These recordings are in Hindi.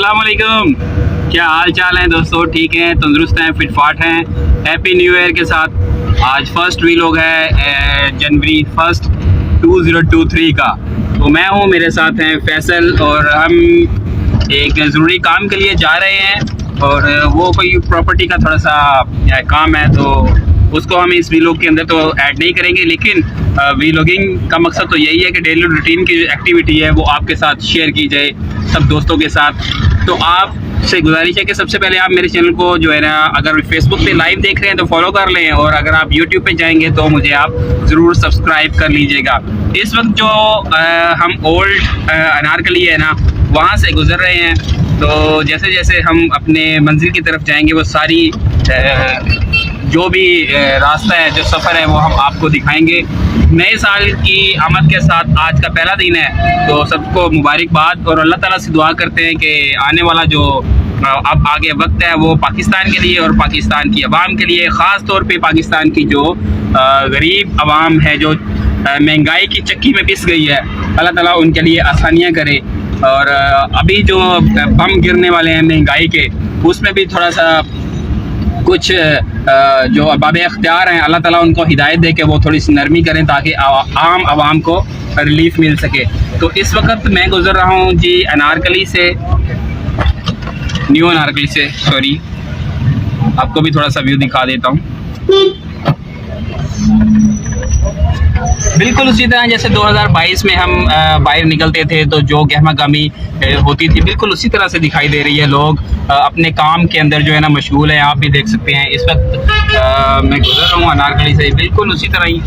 अस्सलाम वालेकुम। क्या हाल चाल है दोस्तों? ठीक हैं, तंदुरुस्त हैं, फिट फाट हैं। हैप्पी न्यू ईयर के साथ आज फर्स्ट वीलॉग है जनवरी 1 2023 का। तो मैं हूँ, मेरे साथ हैं फैसल और हम एक ज़रूरी काम के लिए जा रहे हैं और वो कोई प्रॉपर्टी का थोड़ा सा काम है, तो उसको हम इस वीलॉग के अंदर तो ऐड नहीं करेंगे। लेकिन वीलॉगिंग का मकसद तो यही है कि डेली रूटीन की जो एक्टिविटी है वो आपके साथ शेयर की जाए सब दोस्तों के साथ। तो आपसे गुजारिश है कि सबसे पहले आप मेरे चैनल को जो है ना, अगर फेसबुक पे लाइव देख रहे हैं तो फॉलो कर लें, और अगर आप यूट्यूब पे जाएंगे तो मुझे आप ज़रूर सब्सक्राइब कर लीजिएगा। इस वक्त जो हम ओल्ड अनारकली है ना, वहाँ से गुजर रहे हैं। तो जैसे जैसे हम अपने मंजिल की तरफ जाएंगे वो सारी जो भी रास्ता है, जो सफ़र है, वो हम आपको दिखाएंगे। नए साल की आमद के साथ आज का पहला दिन है, तो सबको मुबारकबाद और अल्लाह ताला से दुआ करते हैं कि आने वाला जो अब आगे वक्त है वो पाकिस्तान के लिए और पाकिस्तान की आवाम के लिए, ख़ास तौर पे पाकिस्तान की जो गरीब आवाम है, जो महंगाई की चक्की में पिस गई है, अल्लाह ताला उनके लिए आसानियाँ करे। और अभी जो बम गिरने वाले हैं महंगाई के, उसमें भी थोड़ा सा कुछ जो अरबाब इख्तियार हैं, अल्लाह ताला उनको हिदायत दे के वो थोड़ी सी नरमी करें ताकि आम आवाम को रिलीफ मिल सके। तो इस वक्त मैं गुज़र रहा हूँ जी अनारकली से, न्यू अनारकली से, सॉरी, आपको भी थोड़ा सा व्यू दिखा देता हूँ। बिल्कुल उसी तरह जैसे 2022 में हम बाहर निकलते थे तो जो गहमा गहमी होती थी, बिल्कुल उसी तरह से दिखाई दे रही है। लोग अपने काम के अंदर जो है ना मशगूल है, आप भी देख सकते हैं। इस वक्त मैं गुजर रहा हूँ अनारकली से, बिल्कुल उसी तरह ही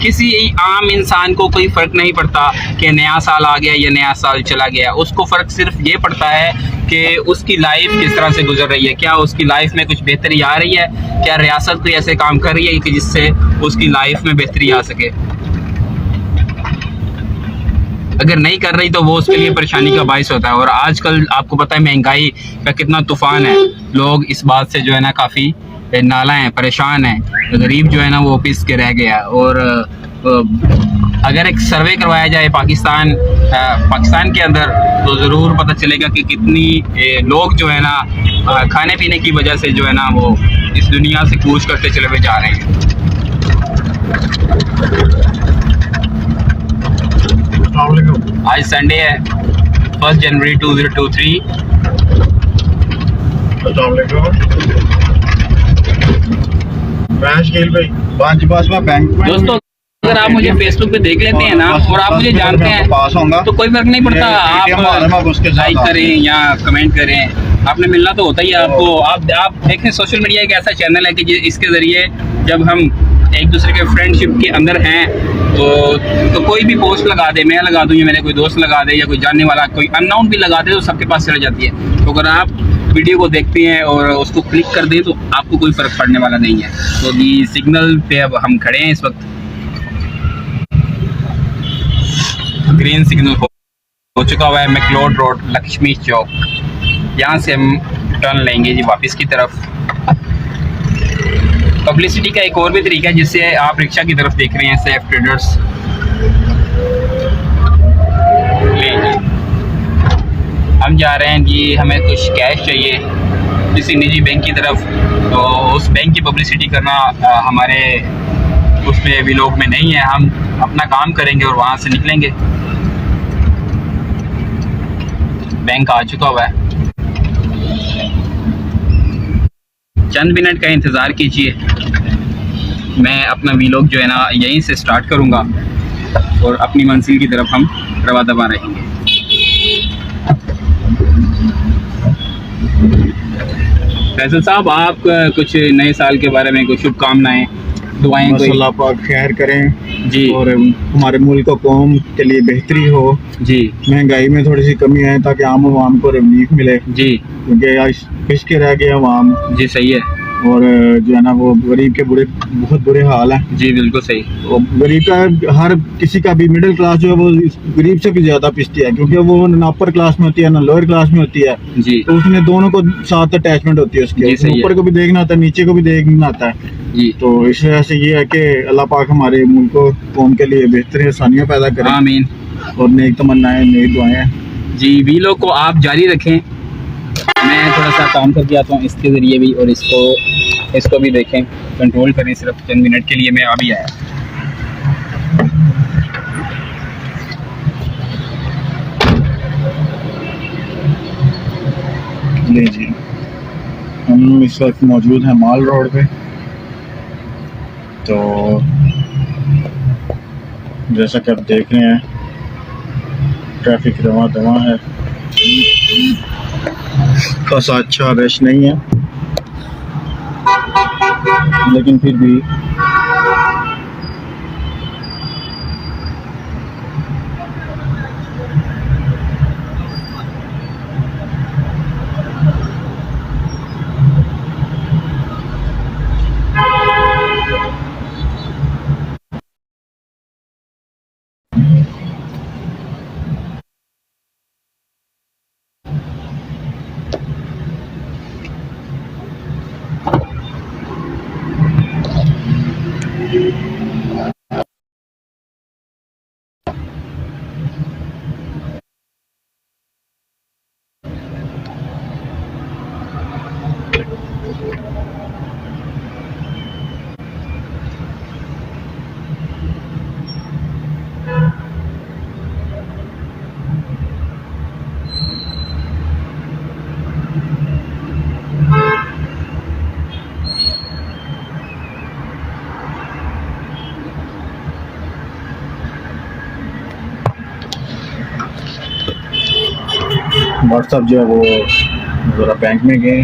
किसी आम इंसान को कोई फ़र्क नहीं पड़ता कि नया साल आ गया या नया साल चला गया। उसको फ़र्क सिर्फ ये पड़ता है कि उसकी लाइफ किस तरह से गुजर रही है, क्या उसकी लाइफ में कुछ बेहतरी आ रही है, क्या रियासत कोई ऐसे काम कर रही है कि जिससे उसकी लाइफ में बेहतरी आ सके। अगर नहीं कर रही तो वो उसके लिए परेशानी का बायस होता है। और आजकल आपको पता है महंगाई का कितना तूफ़ान है, लोग इस बात से जो है ना काफ़ी नाला हैं, परेशान हैं। गरीब जो है ना वो पिस के रह गया। और अगर एक सर्वे करवाया जाए पाकिस्तान के अंदर, तो ज़रूर पता चलेगा कि कितनी लोग जो है ना खाने पीने की वजह से जो है ना वो इस दुनिया से कूच करते चले हुए जा रहे हैं। आज संडे है, 1 जनवरी 2023। दोस्तों, अगर आप मुझे फेसबुक पे देख लेते हैं ना और आप मुझे जानते हैं तो कोई फर्क नहीं पड़ता, आप लाइक करें या कमेंट करें, आपने मिलना तो होता ही है आपको। आप देखें, सोशल मीडिया एक ऐसा चैनल है कि इसके ज़रिए जब हम एक दूसरे के फ्रेंडशिप के अंदर हैं तो कोई भी पोस्ट लगा दे, मैं लगा दूँ या मेरे कोई दोस्त लगा दे या कोई जानने वाला कोई अननोन भी लगा दे, तो सबके पास चली जाती है। तो अगर आप वीडियो को देखते हैं और उसको क्लिक कर दें तो आपको कोई फ़र्क पड़ने वाला नहीं है। तो ये सिग्नल पे अब हम खड़े हैं इस वक्त, ग्रीन सिग्नल हो चुका हुआ है। मैक्लोड रोड, लक्ष्मी चौक, यहाँ से हम टर्न लेंगे जी वापस की तरफ। पब्लिसिटी का एक और भी तरीका है जिससे आप रिक्शा की तरफ देख रहे हैं, सेफ ट्रेडर्स। हम जा रहे हैं जी, हमें कुछ कैश चाहिए किसी निजी बैंक की तरफ, तो उस बैंक की पब्लिसिटी करना हमारे उसमें व्लॉग में नहीं है। हम अपना काम करेंगे और वहाँ से निकलेंगे। बैंक आ चुका हुआ है, चंद मिनट का इंतज़ार कीजिए। मैं अपना व्लॉग जो है ना यहीं से स्टार्ट करूँगा और अपनी मंजिल की तरफ हम रवा दबा रहेंगे। फैसल साहब, आप कुछ नए साल के बारे में कुछ शुभकामनाएं, दुआएं, कोई अल्लाह पाक खैर करें जी, और हमारे मुल्क और कौम के लिए बेहतरी हो जी, महंगाई में थोड़ी सी कमी आए ताकि आम आवाम को रिलीफ मिले जी, क्योंकि आज पिस के रह गए आवाम जी, सही है। और जो है ना वो गरीब के बहुत बुरे हाल है जी, बिल्कुल सही। और गरीब का हर किसी का भी मिडिल क्लास जो है वो गरीब से भी ज़्यादा पिसती है क्योंकि वो ना अपर क्लास में होती है ना लोअर क्लास में होती है जी, तो उसमें दोनों को साथ अटैचमेंट होती है उसके, ऊपर को भी देखना आता है, नीचे को भी देखना आता है जी। तो इस वजह से ये है कि अल्लाह पाक हमारे मुल्क को कौम के लिए बेहतरीन आसानियाँ पैदा करें। आमीन। और नेक तमन्नाएं, नेक दुआएं जी वीलॉग को आप जारी रखें, मैं थोड़ा सा काम करके आता हूँ इसके ज़रिए भी, और इसको भी देखें, कंट्रोल करें सिर्फ चंद मिनट के लिए। मैं अभी आया। ले जी, हम इस वक्त मौजूद हैं माल रोड पे। तो जैसा कि आप देख रहे हैं ट्रैफिक रवा दवा है, खासा अच्छा रश नहीं है, लेकिन फिर भी व्हाट्सअप जो है वो ज़रा बैंक में गए,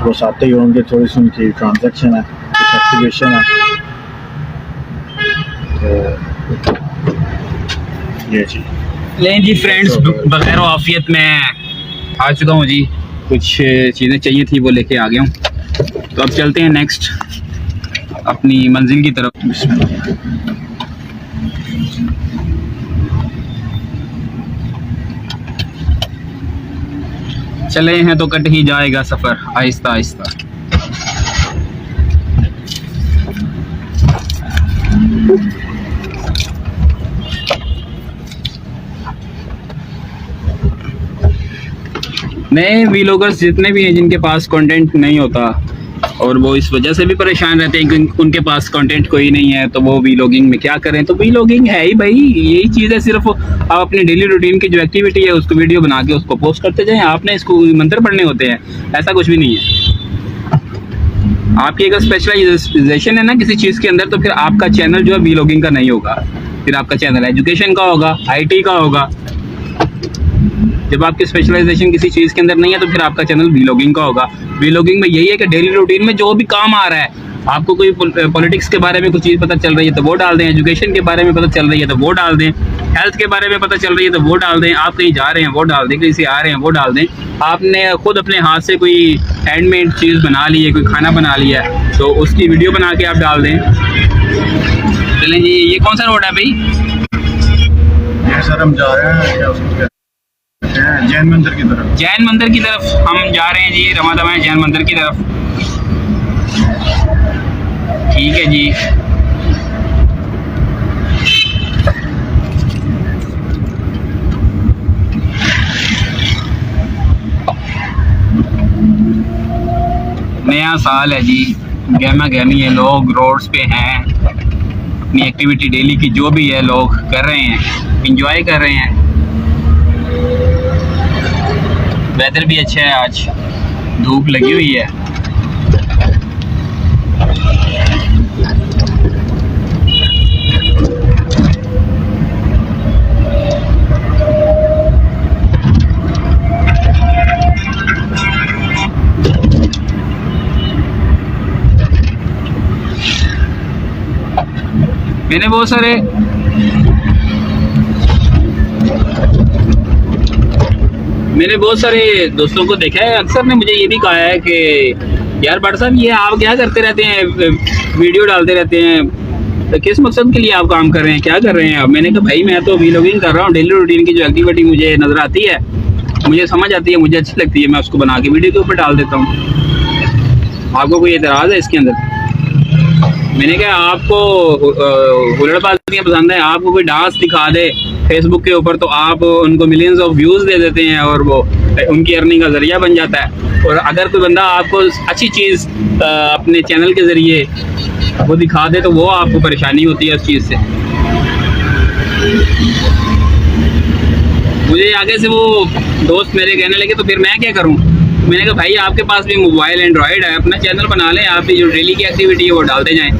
वो आते ही होंगे, थोड़ी सी उनकी ट्रांजैक्शन है, कुछ एक्टिवेशन है। तो ये जी लें जी फ्रेंड्स, बगैर आफियत में आ चुका हूँ जी। कुछ चीज़ें चाहिए थी वो लेके आ गया हूँ। तो अब चलते हैं नेक्स्ट अपनी मंजिल की तरफ। चले हैं तो कट ही जाएगा सफ़र आहिस्ता आहिस्ता। नए वीलॉगर्स जितने भी हैं जिनके पास कंटेंट नहीं होता और वो इस वजह से भी परेशान रहते हैं कि उनके पास कंटेंट कोई नहीं है, तो वो वीलॉगिंग में क्या करें। तो वीलॉगिंग है ही भाई, यही चीज़ है, सिर्फ आप अपनी डेली रूटीन की जो एक्टिविटी है उसको वीडियो बना के उसको पोस्ट करते जाएं। आपने इसको मंत्र पढ़ने होते हैं, ऐसा कुछ भी नहीं है। आपकी अगर स्पेशलाइजेशन है ना किसी चीज़ के अंदर, तो फिर आपका चैनल जो है वीलॉगिंग का नहीं होगा, फिर आपका चैनल एजुकेशन का होगा, IT का होगा। जब आपकी स्पेशलाइजेशन किसी चीज़ के अंदर नहीं है तो फिर आपका चैनल वीलॉगिंग का होगा। वीलॉगिंग में यही है कि डेली रूटीन में जो भी काम आ रहा है, आपको कोई पॉलिटिक्स के बारे में कुछ चीज़ पता चल रही है तो वो डाल दें, एजुकेशन के बारे में पता चल रही है तो वो डाल दें, हेल्थ के बारे में पता चल रही है तो वो डाल दें, आप कहीं जा रहे हैं वो डाल दें, कहीं से आ रहे हैं वो डाल दें। आपने खुद अपने हाथ से कोई हैंडमेड चीज़ बना ली है, कोई खाना बना लिया है, तो उसकी वीडियो बना के आप डाल दें। चलें जी, ये कौन सा रोड है भाई? ये सर हम जा रहे हैं क्या उसको कहते हैं, जैन मंदिर की तरफ। जैन मंदिर की तरफ हम जा रहे हैं जी, रमा दमा जैन मंदिर की तरफ। ठीक है जी। नया साल है जी, गहमा गहमी है, लोग रोड्स पे हैं, अपनी एक्टिविटी डेली की जो भी है लोग कर रहे हैं, इंजॉय कर रहे हैं। वेदर भी अच्छा है, आज धूप लगी हुई है। मैंने बहुत सारे दोस्तों को देखा है, अक्सर ने मुझे ये भी कहा है कि यार भट्ट साहब ये आप क्या करते रहते हैं, वीडियो डालते रहते हैं, तो किस मकसद के लिए आप काम कर रहे हैं, क्या कर रहे हैं? मैंने कहा भाई मैं तो वीलॉगिंग कर रहा हूँ, डेली रूटीन की जो एक्टिविटी मुझे नज़र आती है, मुझे समझ आती है, मुझे अच्छी लगती है, मैं उसको बना के वीडियो के ऊपर डाल देता हूँ। आपको कोई एतराज़ है इसके अंदर? मैंने कहा आपको हुल्लड़बाजियाँ पसंद है, आपको कोई डांस दिखा दे फेसबुक के ऊपर तो आप उनको मिलियंस ऑफ व्यूज़ दे देते हैं और वो उनकी अर्निंग का जरिया बन जाता है। और अगर कोई बंदा आपको अच्छी चीज़ अपने चैनल के ज़रिए वो दिखा दे तो वो आपको परेशानी होती है उस चीज़ से। मुझे आगे से वो दोस्त मेरे कहने लगे तो फिर मैं क्या करूं? मैंने कहा भाई आपके पास भी मोबाइल एंड्रॉयड है, अपना चैनल बना लें, आप जो डेली की एक्टिविटी है वो डालते जाएं।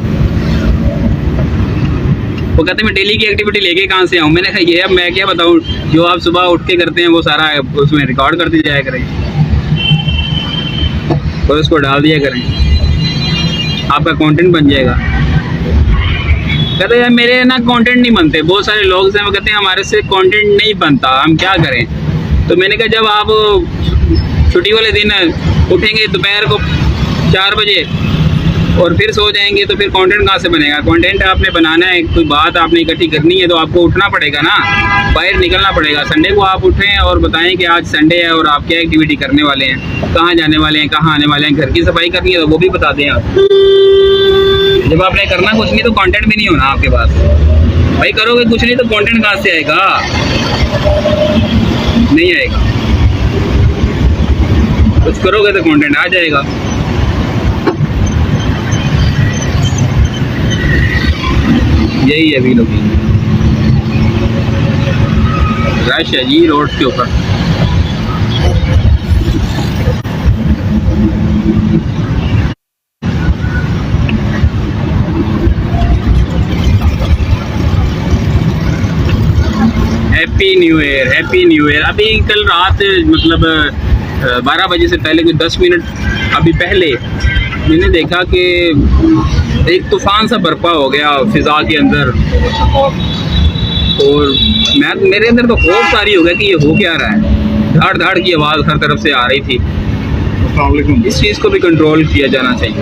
वो कहते मैं डेली की एक्टिविटी लेके कहाँ से आऊँ? मैंने कहा ये अब मैं क्या बताऊँ, जो आप सुबह उठ के करते हैं वो सारा उसमें रिकॉर्ड करते जाया करें और उसको डाल दिया करें, आपका कंटेंट बन जाएगा। कहते यार मेरे ना कंटेंट नहीं बनते, बहुत सारे लोग हैं वो कहते हैं हमारे से कंटेंट नहीं बनता, हम क्या करें? तो मैंने कहा जब आप छुट्टी वाले दिन उठेंगे दोपहर को 4 बजे और फिर सो जाएंगे तो फिर कंटेंट कहाँ से बनेगा? कंटेंट आपने बनाना है, कोई बात आपने इकट्ठी करनी है तो आपको उठना पड़ेगा ना, बाहर निकलना पड़ेगा। संडे को आप उठें और बताएं कि आज संडे है और आप क्या एक्टिविटी करने वाले हैं, कहाँ जाने वाले हैं, कहाँ आने वाले हैं, घर की सफाई करनी है तो वो भी बता दें आप। जब आपने करना कुछ नहीं तो कंटेंट भी नहीं होना आपके पास। भाई करोगे कुछ नहीं तो कंटेंट कहाँ से आएगा? नहीं आएगा। कुछ करोगे तो कंटेंट आ जाएगा। यही है वीलॉग, रश है जी रोड के ऊपर। Happy new year, happy new year. अभी कल रात मतलब 12 बजे से पहले कोई 10 मिनट अभी पहले मैंने देखा कि एक तूफान सा बर्पा हो गया फिजा के अंदर और मेरे अंदर तो खौफ सारी हो गया कि ये हो क्या रहा है। धाड़ धाड़ की आवाज़ हर तरफ से आ रही थी। इस चीज़ को भी कंट्रोल किया जाना चाहिए।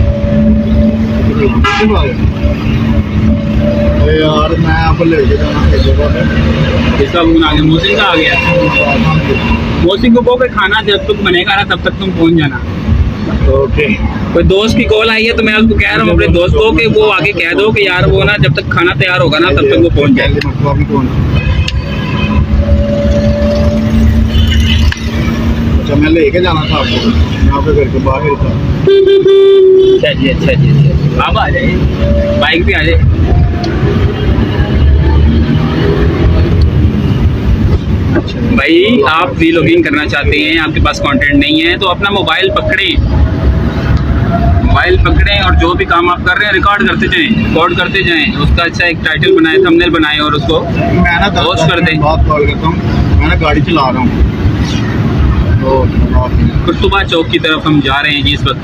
यार मैं आपको लेके जाना इसका फोन आ गया, मोहसिन का आ गया। मोहसिन को कहो कि खाना जब तक बनेगा ना तब तक तुम पहुंच जाना। ओके। कोई दोस्त की कॉल आई है तो मैं उसको कह रहा हूँ अपने दोस्त को कि वो आगे कह दो कि यार वो ना जब तक खाना तैयार होगा ना तब तक वो पहुंच जाए। अच्छा मैं लेके जाना था आपको, यहाँ पे घर के बाहर था। अच्छा जी, अच्छा जी, अच्छा आप आ जाए, बाइक पे आ जाए। भाई आप वीलॉगिंग करना चाहते हैं, आपके पास कंटेंट नहीं है तो अपना मोबाइल पकड़ें और जो भी काम आप कर रहे हैं रिकॉर्ड करते जाएं, उसका अच्छा एक टाइटल बनाए, थंबनेल बनाए और उसको पोस्ट कर दें। बात कॉल करता हूँ, मैं ना गाड़ी चला रहा हूँ तो कुर्तुबा चौक की तरफ हम जा रहे हैं जी इस वक्त।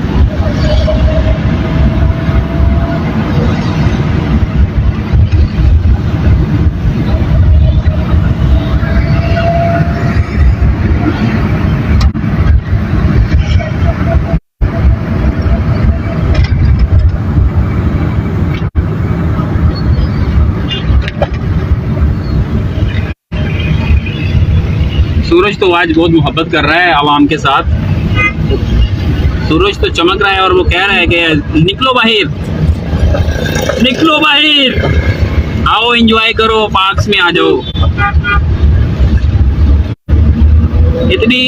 सूरज तो आज बहुत मोहब्बत कर रहा है आवाम के साथ। सूरज तो चमक रहा है और वो कह रहा है कि निकलो बाहर, आओ एंजॉय करो, पार्क्स में आ जाओ। इतनी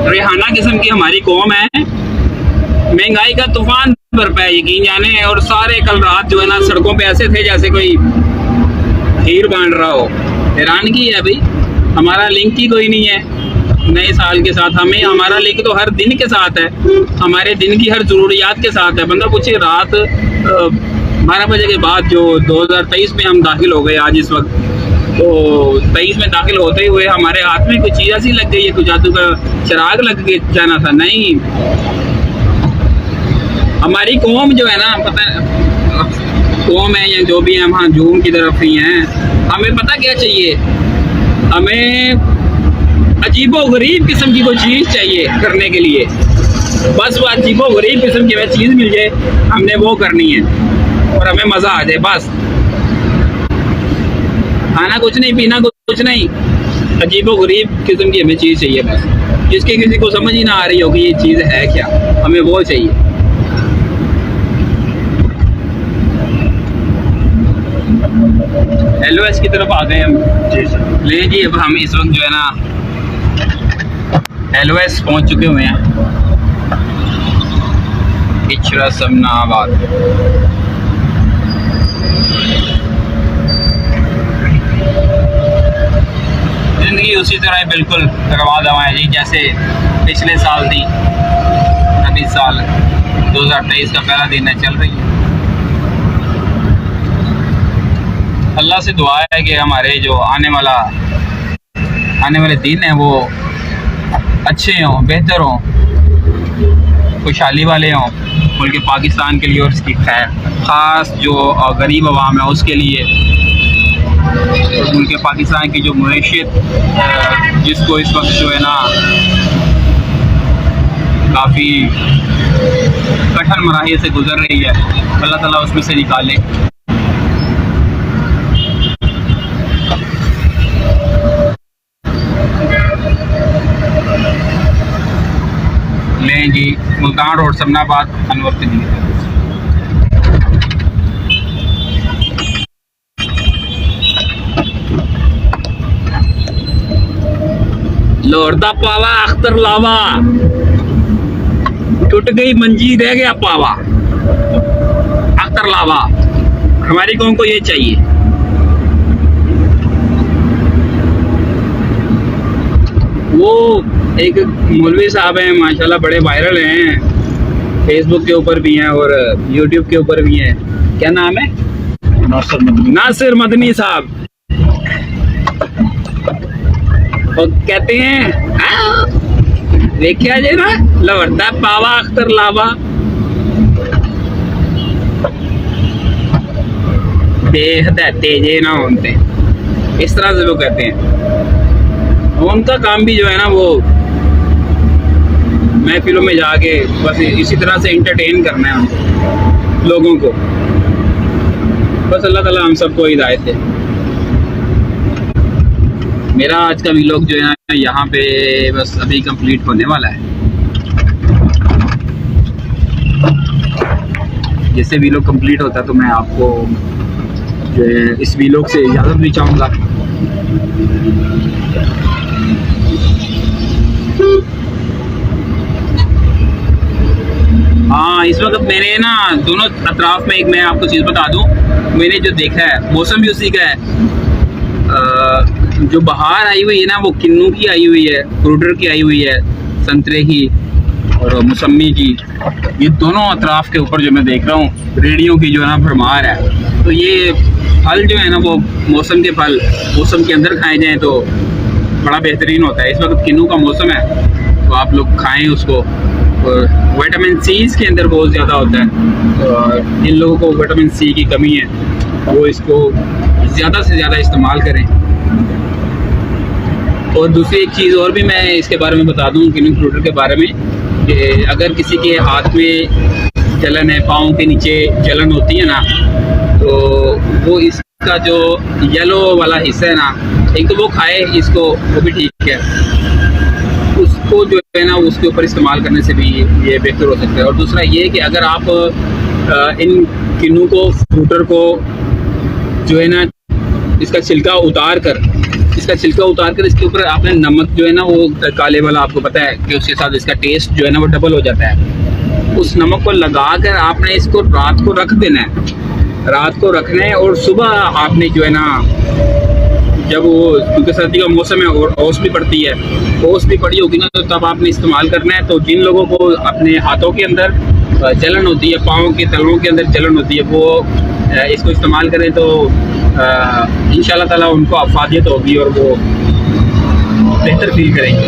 रेहाना किस्म की हमारी कौम है, महंगाई का तूफान बरपा है यकीन जाने, और सारे कल रात जो है ना सड़कों पे ऐसे थे जैसे कोई खीर बांट रहा हो। हैरानगी है भाई, हमारा लिंक ही कोई नहीं है नए साल के साथ। हमारा लिंक तो हर दिन के साथ है, हमारे दिन की हर ज़रूरियात के साथ है। बंदा पूछे रात 12 बजे के बाद जो 2023 में हम दाखिल हो गए आज इस वक्त, तो 23 में दाखिल होते हुए हमारे हाथ में कोई चीज़ ऐसी लग गई है, कोई जादू का चिराग लग के जाना था। नहीं, हमारी कौम जो है ना, पता कौम है या जो भी है, हम हाँ जून की तरफ ही हैं। हमें पता क्या चाहिए, हमें अजीबो गरीब किस्म की कोई चीज़ चाहिए करने के लिए। बस वो अजीबो गरीब किस्म की वह चीज़ मिल जाए, हमने वो करनी है और हमें मज़ा आ जाए। बस खाना कुछ नहीं, पीना कुछ नहीं, अजीबो गरीब किस्म की हमें चीज़ चाहिए बस, जिसकी किसी को समझ ही ना आ रही हो कि ये चीज़ है क्या, हमें वो चाहिए। एलओएस की तरफ आ गए हम। जी सर। ले जी, अब हम इस वक्त जो है ना एलओएस पहुंच चुके हुए हैं, इचरा समनाबाद। जिंदगी उसी तरह बिल्कुल रवा दवा है जी, जैसे पिछले साल थी। अभी साल 2023 का पहला दिन है, चल रही है। अल्लाह से दुआ है कि हमारे जो आने वाले दिन हैं वो अच्छे हों, बेहतर हों, खुशहाली वाले हों मुल्क पाकिस्तान के लिए और इसकी खैर ख़ास जो गरीब अवाम है उसके लिए। और मुल्क पाकिस्तान की जो मईशत जिसको इस वक्त जो है ना काफ़ी कठिन मराहिल से गुजर रही है, अल्लाह ताला उसमें से निकाले। लें जी, मुल्तान रोड समनाबाद अनवर के लिए। लोरदा पावा अख्तर लावा, टूट गई मंजी रह गया पावा। अख्तर लावा, हमारी कौम को ये चाहिए। वो एक मौलवी साहब हैं, माशाल्लाह बड़े वायरल हैं, फेसबुक के ऊपर भी हैं और यूट्यूब के ऊपर भी हैं। क्या नाम है? नासिर मदनी साहब। और कहते हैं देखिया जे ना लवरदा पावा अख्तर लावा, बेहदते जे ना होते, इस तरह से वो कहते हैं। उनका काम भी जो है ना वो महफिलों में जाके बस इसी तरह से इंटरटेन करना है लोगों को। बस अल्लाह ताला हम सबको हिदायत दे। मेरा आज का व्लॉग जो है ना यहाँ पे बस अभी कंप्लीट होने वाला है। जैसे व्लॉग कंप्लीट होता है तो मैं आपको जो है इस व्लॉग से इजाज़त भी चाहूँगा। हाँ, इस वक्त मैंने ना दोनों अतराफ में एक मैं आपको चीज़ बता दूं, मैंने जो देखा है मौसम भी उसी का है। जो बहार आई हुई है ना वो किन्नू की आई हुई है, फ्रूटर की आई हुई है, संतरे की और मौसमी की। ये दोनों अतराफ के ऊपर जो मैं देख रहा हूँ रेडियो की जो है ना भरमार है। तो ये फल जो है ना वो मौसम के फल मौसम के अंदर खाए जाएँ तो बड़ा बेहतरीन होता है। इस वक्त किन्नू का मौसम है तो आप लोग खाएँ उसको। और विटामिन सी इसके अंदर बहुत ज़्यादा होता है और जिन लोगों को विटामिन सी की कमी है वो इसको ज़्यादा से ज़्यादा इस्तेमाल करें। और दूसरी एक चीज़ और भी मैं इसके बारे में बता दूं किन्नू फ्रूटर के बारे में, कि अगर किसी के हाथ में जलन है, पाँव के नीचे जलन होती है ना, तो वो इसका जो येलो वाला हिस्सा है ना, एक तो वो खाए इसको, वो भी ठीक है। उसको जो है ना उसके ऊपर इस्तेमाल करने से भी ये बेहतर हो सकता है। और दूसरा ये कि अगर आप इन किन्नू को फ्रूटर को जो है ना इसका छिलका उतार कर इसके ऊपर आपने नमक जो है ना वो काले वाला, आपको पता है कि उसके साथ इसका टेस्ट जो है ना वो डबल हो जाता है। उस नमक को लगा कर आपने इसको रात को रख देना है, रात को रखना है। और सुबह आपने जो है ना जब वो, क्योंकि सर्दी का मौसम है और ओस भी पड़ती है, ओस भी पड़ी होगी ना, तो तब आपने इस्तेमाल करना है। तो जिन लोगों को अपने हाथों के अंदर जलन होती है, पाँव के तलवों के अंदर जलन होती है, वो इसको इस्तेमाल करें तो इंशाल्लाह ताला उनको अफादियत होगी और वो बेहतर फील करेंगे।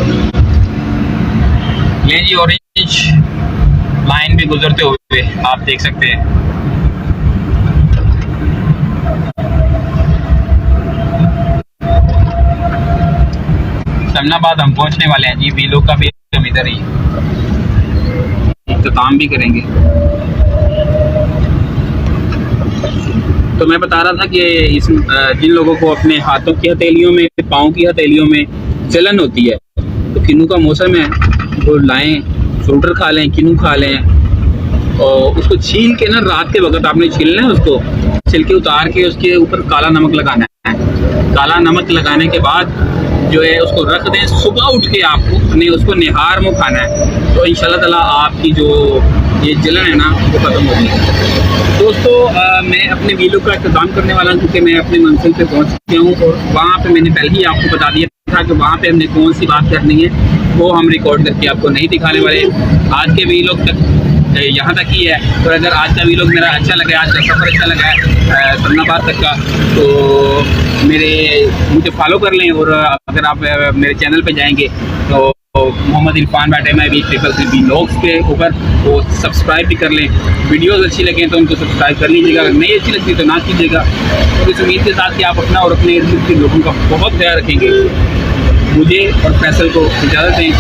ये जी ऑरेंज लाइन भी गुजरते हुए आप देख सकते हैं। समनाबाद हम पहुंचने वाले हैं जी। वीलो का भी हम इधर ही इख्तिताम भी करेंगे। तो मैं बता रहा था कि इस जिन लोगों को अपने हाथों की हथेलियों में, पाँव की हथेलियों में जलन होती है, तो किन्नू का मौसम है, वो लाएं, फ्रूटर खा लें, किन्नू खा लें और उसको छील के ना रात के वक्त आपने छीलना है, उसको छिलके उतार के उसके ऊपर काला नमक लगाना है। काला नमक लगाने के बाद जो है उसको रख दें। सुबह उठ के आपको उसको निहार मुँह खाना है, तो इंशाल्लाह ताला आपकी जो ये जलन है ना वो ख़त्म हो जाएगी। दोस्तों मैं अपने वीडियो का इंतज़ाम करने वाला हूँ, क्योंकि मैं अपने मंजिल पे पहुँच चुका हूँ और वहाँ पे मैंने पहले ही आपको बता दिया था कि वहाँ पे हमने कौन सी बात करनी है, वो हम रिकॉर्ड करके आपको नहीं दिखाने वाले। आज के वीडियो तक यहाँ तक ही है, और अगर आज का वीडियो मेरा अच्छा लगा, आज का सफ़र अच्छा लगा है सन्नाबाद तक का, तो मुझे फॉलो कर लें। और अगर आप मेरे चैनल पे जाएंगे तो मोहम्मद इरफान बैठे मैं भी लोग्स के ऊपर वो सब्सक्राइब भी कर लें। वीडियोस अच्छी लगें तो उनको सब्सक्राइब कर लीजिएगा, अगर नहीं अच्छी लगती तो ना कीजिएगा। और इस उम्मीद के साथ कि आप अपना और अपने इर्द गिर्द के लोगों का बहुत ख्याल रखेंगे। मुझे और फैसल को इजाज़त दें।